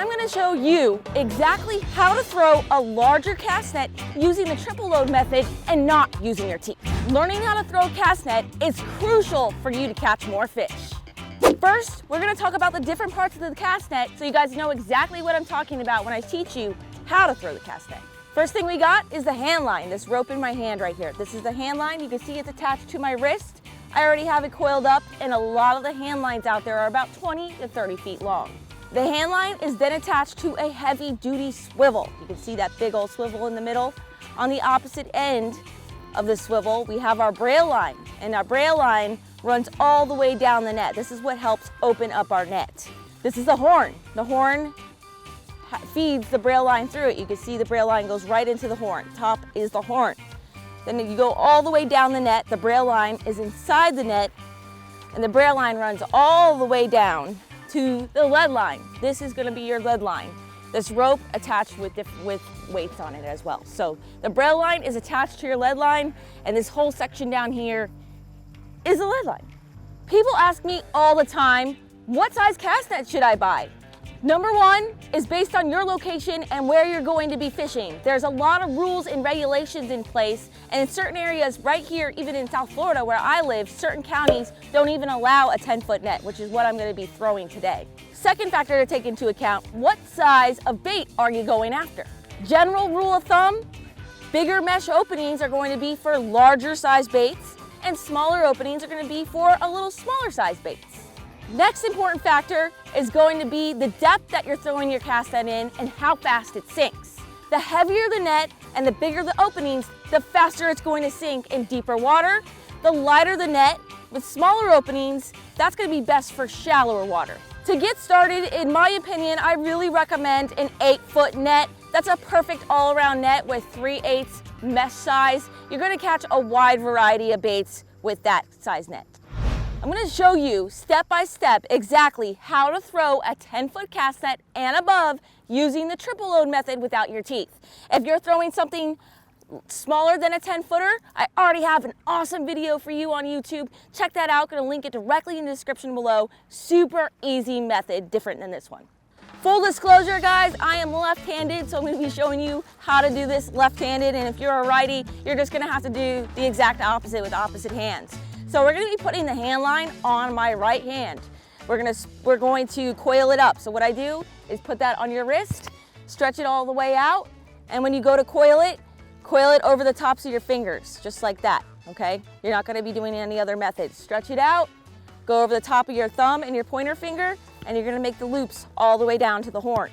I'm going to show you exactly how to throw a larger cast net using the triple load method and not using your teeth. Learning how to throw a cast net is crucial for you to catch more fish. First, we're going to talk about the different parts of the cast net so you guys know exactly what I'm talking about when I teach you how to throw the cast net. First thing we got is the hand line, this rope in my hand right here. This is the hand line. You can see it's attached to my wrist. I already have it coiled up, and a lot of the hand lines out there are about 20 to 30 feet long. The hand line is then attached to a heavy duty swivel. You can see that big old swivel in the middle. On the opposite end of the swivel, we have our braille line, and our braille line runs all the way down the net. This is what helps open up our net. This is the horn. The horn feeds the braille line through it. You can see the braille line goes right into the horn. Top is the horn. Then you go all the way down the net. The braille line is inside the net, and the braille line runs all the way down to the lead line. This is going to be your lead line. This rope attached with weights on it as well. So the braille line is attached to your lead line, and this whole section down here is the lead line. People ask me all the time, what size cast net should I buy? Number one is based on your location and where you're going to be fishing. There's a lot of rules and regulations in place, and in certain areas right here, even in South Florida where I live, certain counties don't even allow a 10-foot net, which is what I'm going to be throwing today. Second factor to take into account, what size of bait are you going after? General rule of thumb, bigger mesh openings are going to be for larger size baits, and smaller openings are going to be for a little smaller size baits. Next important factor is going to be the depth that you're throwing your cast net in and how fast it sinks. The heavier the net and the bigger the openings, the faster it's going to sink in deeper water. The lighter the net with smaller openings, that's going to be best for shallower water. To get started, in my opinion, I really recommend an 8-foot net. That's a perfect all-around net with 3/8 mesh size. You're going to catch a wide variety of baits with that size net. I'm going to show you step by step exactly how to throw a 10-foot cast net and above using the triple load method without your teeth. If you're throwing something smaller than a 10-footer, I already have an awesome video for you on YouTube. Check that out. I'm going to link it directly in the description below. Super easy method, different than this one. Full disclosure, guys, I am left-handed, so I'm going to be showing you how to do this left-handed, and if you're a righty, you're just going to have to do the exact opposite with opposite hands. So we're going to be putting the hand line on my right hand. We're going to coil it up. So what I do is put that on your wrist, stretch it all the way out, and when you go to coil it over the tops of your fingers, just like that, okay? You're not going to be doing any other methods. Stretch it out, go over the top of your thumb and your pointer finger, and you're going to make the loops all the way down to the horn.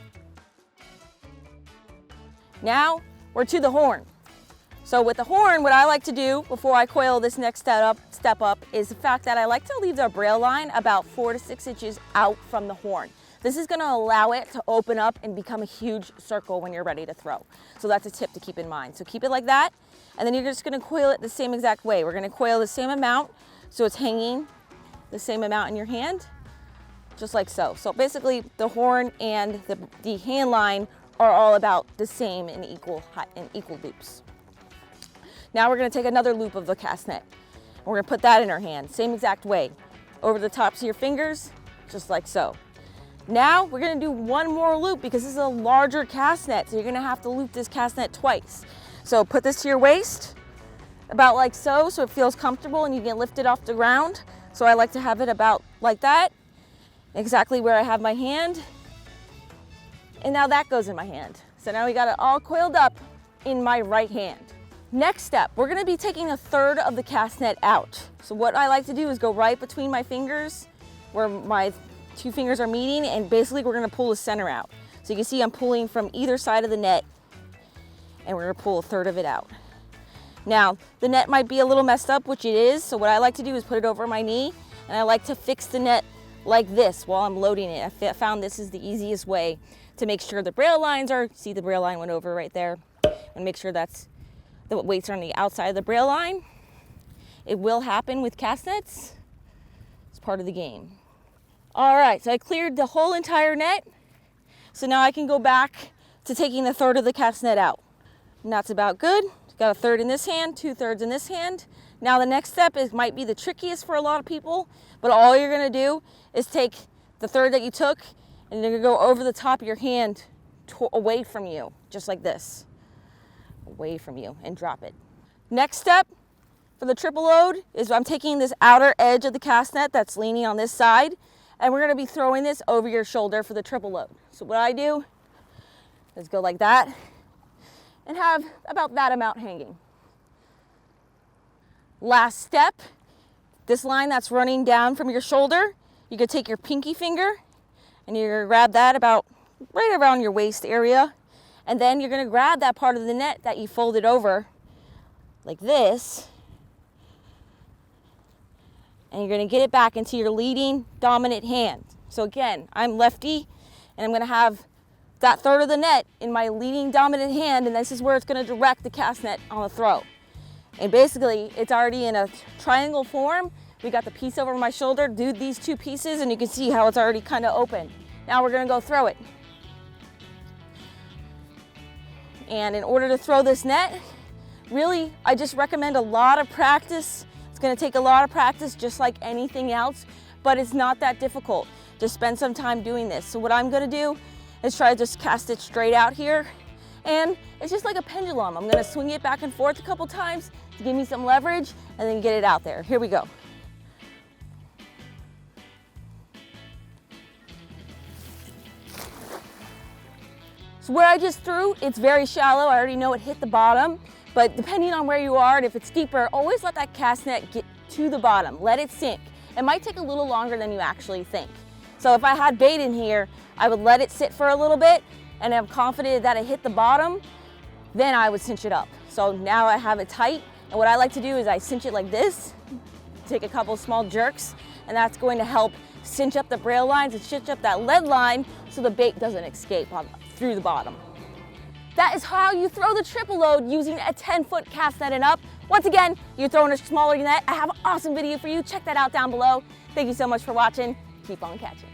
Now we're to the horn. So with the horn, what I like to do before I coil this next step up is the fact that I like to leave the braille line about 4 to 6 inches out from the horn. This is going to allow it to open up and become a huge circle when you're ready to throw. So that's a tip to keep in mind. So keep it like that, and then you're just going to coil it the same exact way. We're going to coil the same amount, so it's hanging the same amount in your hand, just like so. So basically, the horn and the hand line are all about the same in equal loops. Now we're going to take another loop of the cast net. We're going to put that in our hand, same exact way, over the tops of your fingers, just like so. Now we're going to do one more loop because this is a larger cast net, so you're going to have to loop this cast net twice. So put this to your waist, about like so it feels comfortable and you can lift it off the ground. So I like to have it about like that, exactly where I have my hand. And now that goes in my hand. So now we got it all coiled up in my right hand. Next step, we're going to be taking 1/3 of the cast net out. So what I like to do is go right between my fingers where my 2 fingers are meeting, and basically we're going to pull the center out. So you can see I'm pulling from either side of the net, and we're going to pull 1/3 of it out. Now the net might be a little messed up, which it is, so what I like to do is put it over my knee, and I like to fix the net like this while I'm loading it. I found this is the easiest way to make sure the braille lines are, see the braille line went over right there, and make sure that's the weights are on the outside of the braille line. It will happen with cast nets. It's part of the game. All right, so I cleared the whole entire net. So now I can go back to taking 1/3 of the cast net out. And that's about good. Got 1/3 in this hand, 2/3 in this hand. Now the next step might be the trickiest for a lot of people, but all you're gonna do is take the 1/3 that you took And you're gonna go over the top of your hand away from you, just like this. Away from you, and drop it. Next step for the triple load is I'm taking this outer edge of the cast net that's leaning on this side, and we're gonna be throwing this over your shoulder for the triple load. So what I do is go like that and have about that amount hanging. Last step, this line that's running down from your shoulder, you could take your pinky finger and you're gonna grab that about right around your waist area, and then you're gonna grab that part of the net that you folded over like this, and you're gonna get it back into your leading dominant hand. So again, I'm lefty, and I'm gonna have that third of the net in my leading dominant hand, and this is where it's gonna direct the cast net on the throw. And basically, it's already in a triangle form. We got the piece over my shoulder, do these two pieces, and you can see how it's already kind of open. Now we're gonna go throw it. And in order to throw this net, really, I just recommend a lot of practice. It's gonna take a lot of practice, just like anything else, but it's not that difficult. Just spend some time doing this. So what I'm gonna do is try to just cast it straight out here. And it's just like a pendulum. I'm gonna swing it back and forth a couple times to give me some leverage and then get it out there. Here we go. So where I just threw, it's very shallow. I already know it hit the bottom, but depending on where you are and if it's deeper, always let that cast net get to the bottom. Let it sink. It might take a little longer than you actually think. So if I had bait in here, I would let it sit for a little bit, and I'm confident that it hit the bottom, then I would cinch it up. So now I have it tight, and what I like to do is I cinch it like this, take a couple small jerks, and that's going to help cinch up the braille lines and cinch up that lead line so the bait doesn't escape through the bottom. That is how you throw the triple load using a 10-foot cast net and up. Once again, you're throwing a smaller net. I have an awesome video for you. Check that out down below. Thank you so much for watching. Keep on catching.